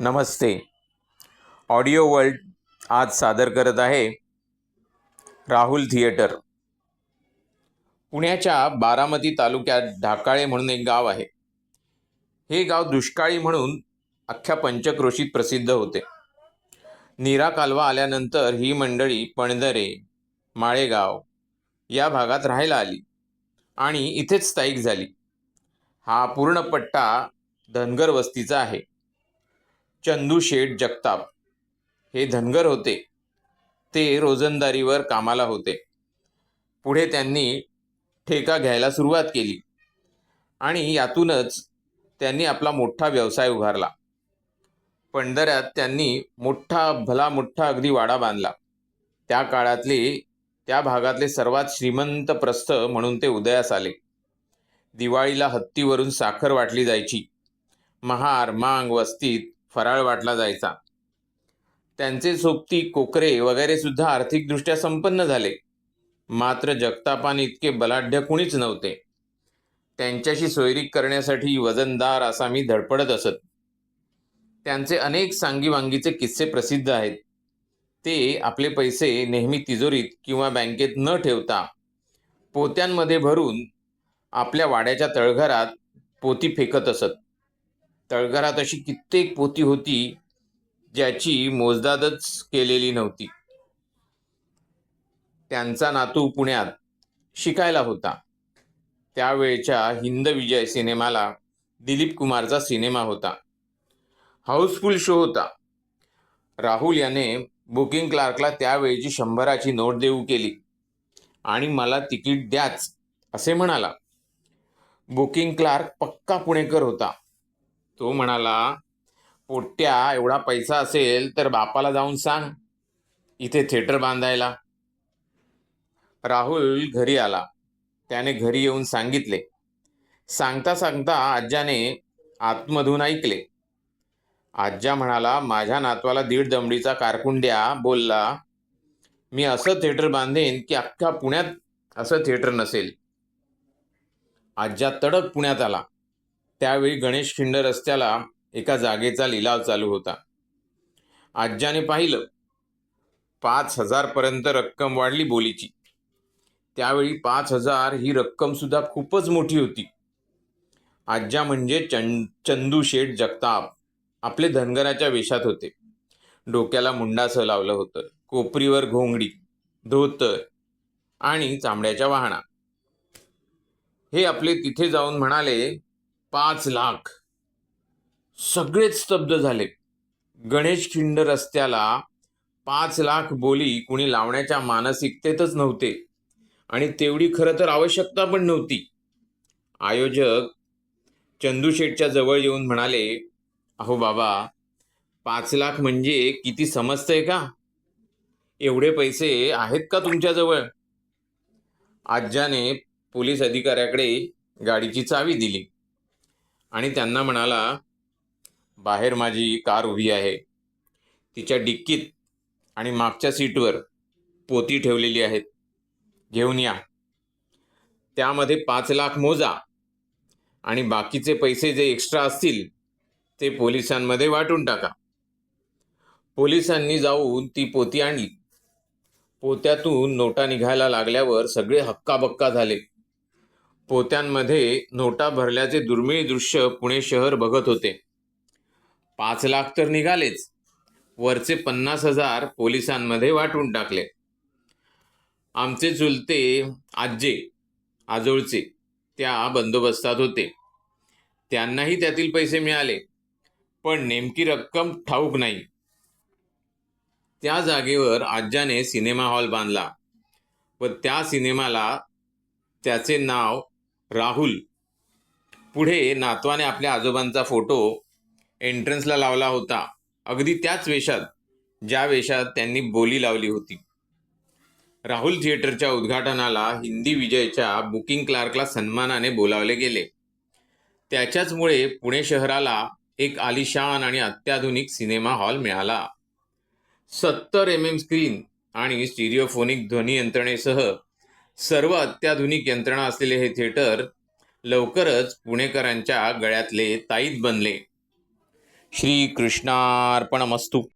नमस्ते. Audio world आज सादर करत आहे राहुल थिएटर. पुण्याच्या बारामती तालुक्यात ढाकाळे म्हणून एक गाव आहे. हे गाव दुष्काळी म्हणून अख्ख्या पंचक्रोशीत प्रसिद्ध होते. नीरा कालवा आल्यानंतर ही मंडळी पणदरे, माळेगाव या भागात राहायला आली आणि इथेच स्थायिक झाली. हा पूर्ण पट्टा धनगर वस्तीचा आहे. चंदू शेठ जगताप हे धनगर होते. ते रोजंदारीवर कामाला होते. पुढे त्यांनी ठेका घ्यायला सुरुवात केली आणि यातूनच त्यांनी आपला मोठा व्यवसाय उभारला. पंढऱ्यात त्यांनी भला मोठा अगदी वाडा बांधला. त्या काळातले त्या भागातले सर्वात श्रीमंत प्रस्थ म्हणून ते उदयास आले. दिवाळीला हत्तीवरून साखर वाटली जायची. महार मांग वस्तीत फराळ वाटला जायचा. त्यांचे सोबती कोकरे वगैरे सुद्धा आर्थिकदृष्ट्या संपन्न झाले. मात्र जगतापाने इतके बलाढ्य कुणीच नव्हते. त्यांच्याशी सोयरीक करण्यासाठी वजनदार आसामी धडपडत असत. त्यांचे अनेक सांगीवांगीचे किस्से प्रसिद्ध आहेत. ते आपले पैसे नेहमी तिजोरीत किंवा बँकेत न ठेवता पोत्यांमध्ये भरून आपल्या वाड्याच्या तळघरात पोती फेकत असत. तळघरात अशी कित्येक पोती होती ज्याची मोजदादच केलेली नव्हती. त्यांचा नातू पुण्यात शिकायला होता. त्यावेळच्या हिंद विजय सिनेमाला दिलीप कुमारचा सिनेमा होता. हाऊसफुल शो होता. राहुल याने बुकिंग क्लार्कला त्यावेळची 100ची नोट देऊ केली आणि मला तिकीट द्याच असे म्हणाला. बुकिंग क्लार्क पक्का पुणेकर होता. तो म्हणाला, पोट्ट्या, एवढा पैसा असेल तर बापाला जाऊन सांग इथे थिएटर बांधायला. राहुल घरी आला. त्याने घरी येऊन सांगितले. सांगता सांगता आज्याने आतमधून ऐकले. आज्या म्हणाला, माझ्या नातवाला 1.5 दमडीचा कारकुंड्या बोलला, मी असं थिएटर बांधेन की अख्ख्या पुण्यात असं थिएटर नसेल. आज्या तडक पुण्यात आला. त्यावेळी गणेश खिंड रस्त्याला एका जागेचा लिलाव चालू होता. आज्याने पाहिलं. 5,000 पर्यंत रक्कम वाढली बोलीची. त्यावेळी 5,000 ही रक्कम सुद्धा खूपच मोठी होती. आज्या म्हणजे चंदू शेठ जगताप आपले धनगराच्या वेशात होते. डोक्याला मुंडासं लावलं होतं. कोपरीवर घोंगडी, धोतर आणि चामड्याच्या वाहना. हे आपले तिथे जाऊन म्हणाले, 5 लाख. सगळेच स्तब्ध झाले. गणेश खिंड रस्त्याला 5 लाख बोली कुणी लावण्याच्या मानसिकतेतच नव्हते आणि तेवढी खरं तर आवश्यकता पण नव्हती. आयोजक चंदूशेठच्या जवळ येऊन म्हणाले, अहो बाबा, 5 लाख म्हणजे किती समजतंय का? एवढे पैसे आहेत का तुमच्याजवळ? आज्याने पोलीस अधिकाऱ्याकडे गाडीची चावी दिली आणि त्यांना म्हणाला, बाहेर माझी कार उभी आहे. तिच्या डिक्कीत आणि मागच्या सीटवर पोती ठेवलेली आहेत. घेऊन या. त्यामध्ये 5 लाख मोजा आणि बाकीचे पैसे जे एक्स्ट्रा असतील ते पोलिसांमध्ये वाटून टाका. पोलिसांनी जाऊन ती पोती आणली. पोत्यातून नोटा निघायला लागल्यावर सगळे हक्काबक्का झाले. पोत्यांमध्ये नोटा भरल्याचे दुर्मिळ दृश्य पुणे शहर बघत होते. 5 लाख तर निघालेच, वरचे 50,000 पोलिसांमध्ये वाटून टाकले. आमचे चुलते आजोळचे त्या बंदोबस्तात होते. त्यांनाही त्यातील पैसे मिळाले, पण नेमकी रक्कम ठाऊक नाही. त्या जागेवर आज्याने सिनेमा हॉल बांधला व त्या सिनेमाला त्याचे नाव राहुल. पुढे नातवाने आपल्या आजोबांचा फोटो एंट्रन्सला लावला होता, अगदी त्याच वेशात ज्या वेशात त्यांनी बोली लावली होती. राहुल थिएटरच्या उद्घाटनाला हिंदी विजयच्या बुकिंग क्लार्कला सन्मानाने बोलावले गेले. त्याच्याचमुळे पुणे शहराला एक आलिशान आणि अत्याधुनिक सिनेमा हॉल मिळाला. 70 mm स्क्रीन आणि स्टिरिओफोनिक ध्वनी यंत्रणेसह सर्व अत्याधुनिक यंत्रणा असलेले हे थिएटर लवकरच पुणेकरांच्या गळ्यातले ताईत बनले. श्रीकृष्णार्पणमस्तु.